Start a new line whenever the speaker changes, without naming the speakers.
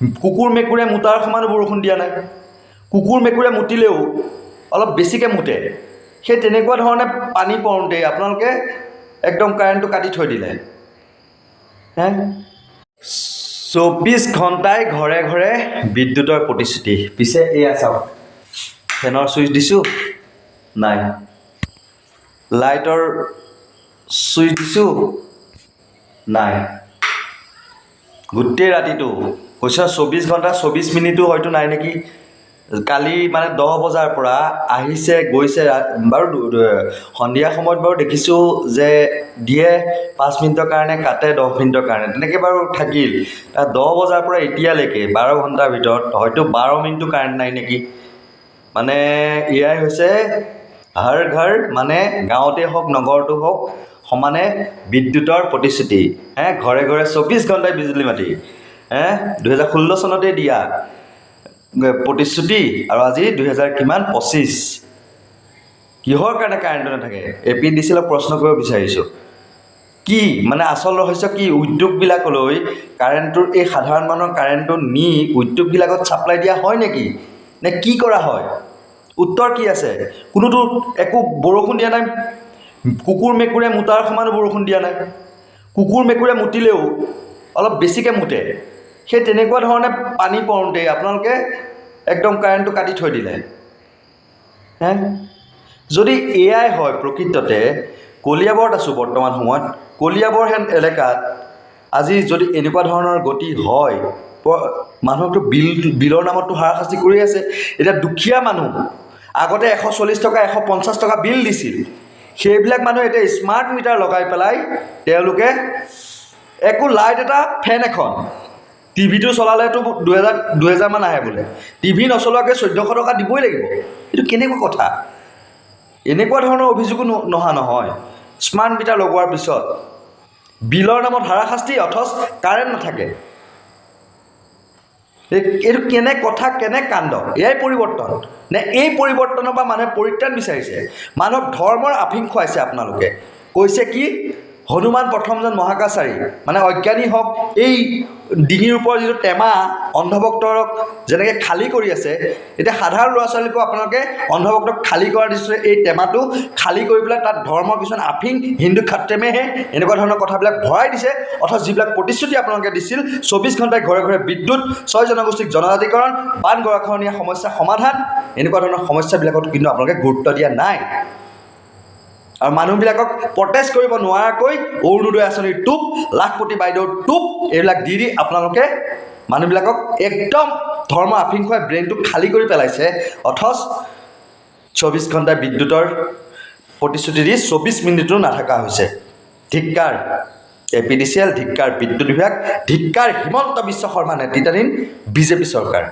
কুকুৰ মেকুৰে মুতাৰ সমানো বৰষুণ দিয়া নাই। কুকুৰ মেকুৰে মুতিলেও অলপ বেছিকৈ মুতে, সেই তেনেকুৱা ধৰণে পানী পৰোঁতে আপোনালোকে একদম কাৰেণ্টটো কাটি থৈ দিলে। 24 ঘণ্টাই ঘৰে ঘৰে বিদ্যুতৰ প্ৰতিশ্ৰুতি। পিছে এয়া চাওক, ফেনৰ ছুইচ দিছোঁ নাই, লাইটৰ ছুইচ দিছোঁ নাই, গোটেই ৰাতিটো কৈছোঁ 24 ঘণ্টা 24 মিনিটো হয়তো নাই নেকি। কালি মানে 10 বজাৰ পৰা আহিছে গৈছে, বাৰু সন্ধিয়া সময়ত বাৰু দেখিছোঁ যে দিয়ে 5 মিনিটৰ কাৰণে, কাটে 10 মিনিটৰ কাৰণে, তেনেকৈ বাৰু থাকিল। 10 বজাৰ পৰা এতিয়ালৈকে 12 ঘণ্টাৰ ভিতৰত হয়তো 12 মিনিটো কাৰেণ্ট নাই নেকি। মানে এয়াই হৈছে হৰ ঘৰ, মানে গাঁৱতে হওক নগৰতো হওক সমানে বিদ্যুতৰ প্ৰতিশ্ৰুতি। ঘৰে ঘৰে 24 ঘণ্টাই বিজুলী মাতি। 2016 চনতে দিয়া প্ৰতিশ্ৰুতি, আৰু আজি 2025। কিহৰ কাৰণে কাৰেণ্টটো নাথাকে? APDCLক প্ৰশ্ন কৰিব বিচাৰিছোঁ। কি মানে আচল ৰহস্য কি? উদ্যোগবিলাকলৈ কাৰেণ্টটোৰ, এই সাধাৰণ মানুহৰ কাৰেণ্টটো নি উদ্যোগবিলাকত ছাপ্লাই দিয়া হয় নেকি, নে কি কৰা হয়? উত্তৰ কি আছে? কোনোতো একো বৰষুণ দিয়া নাই। কুকুৰ মেকুৰে মুতাৰ সমানো বৰষুণ দিয়া নাই। কুকুৰ মেকুৰে মুতিলেও অলপ বেছিকৈ মুতে, সেই তেনেকুৱা ধৰণে পানী পৰোঁতে আপোনালোকে একদম কাৰেণ্টটো কাটি থৈ দিলে। যদি এয়াই হয় প্ৰকৃততে, কলিয়াবৰত আছোঁ বৰ্তমান সময়ত, কলিয়াবৰ হেন এলেকাত আজি যদি এনেকুৱা ধৰণৰ গতি হয়, মানুহকতো বিলৰ নামততো হাৰাশাস্তি কৰি আছে। এতিয়া দুখীয়া মানুহ আগতে 140 টকা 150 টকা বিল দিছিল, সেইবিলাক মানুহ এতিয়া স্মাৰ্ট মিটাৰ লগাই পেলাই তেওঁলোকে একো লাইট এটা, ফেন এখন, টিভিটো চলালেতো 2000 মান আহে বোলে, টিভি নচলোৱাকৈ 1400 টকা দিবই লাগিব। এইটো কেনেকুৱা কথা? এনেকুৱা ধৰণৰ অভিযোগো নহা নহয়। স্মাৰ্ট মিটাৰ লগোৱাৰ পিছত বিলৰ নামত হাৰাশাস্তি, অথচ কাৰেণ্ট নাথাকে। এইটো কেনে কথা, কেনে কাণ্ড? এয়াই পৰিৱৰ্তন নে? এই পৰিৱৰ্তনৰ পৰা মানুহে পৰিত্ৰাণ বিচাৰিছে, মানুহক ধৰ্মৰ আফিং খুৱাইছে আপোনালোকে। কৈছে কি, হনুমান প্ৰথমজন মহাকাশচাৰী, মানে অজ্ঞানী হওক, এই ডিঙিৰ ওপৰৰ যিটো টেমা অন্ধভক্তক যেনেকৈ খালী কৰি আছে, এতিয়া সাধাৰণ ল'ৰা ছোৱালীকো আপোনালোকে অন্ধভক্তক খালী কৰাৰ নিশ্চয় এই টেমাটো খালী কৰি পেলাই তাত ধৰ্মৰ কিছুমান আফিং, হিন্দু খাত্ৰেমেহে এনেকুৱা ধৰণৰ কথাবিলাক ভৰাই দিছে। অথচ যিবিলাক প্ৰতিশ্ৰুতি আপোনালোকে দিছিল, 24 ঘণ্টাই ঘৰে ঘৰে বিদ্যুৎ, 6 জনগোষ্ঠীক জনজাতিকৰণ, বান গৰাখহনীয়া সমস্যা সমাধান, এনেকুৱা ধৰণৰ সমস্যাবিলাকত কিন্তু আপোনালোকে গুৰুত্ব দিয়া নাই। আৰু মানুহবিলাকক প্ৰটেষ্ট কৰিব নোৱাৰাকৈ অৰুণোদয় আঁচনিৰ টোপ, লাখপতি বাইদেউৰ টোপ, এইবিলাক দি আপোনালোকে মানুহবিলাকক একদম ধৰ্ম আফিং খুৱাই ব্ৰেইনটো খালী কৰি পেলাইছে। অথচ 24 ঘণ্টাই বিদ্যুতৰ প্ৰতিশ্ৰুতি দি 24 মিনিটো নাথাকা হৈছে। ধিক্কাৰ APDCL, ধিক্কাৰ বিদ্যুৎ বিভাগ, ধিক্কাৰ হিমন্ত বিশ্ব শৰ্মা নেতৃত্বাধীন বিজেপি চৰকাৰ।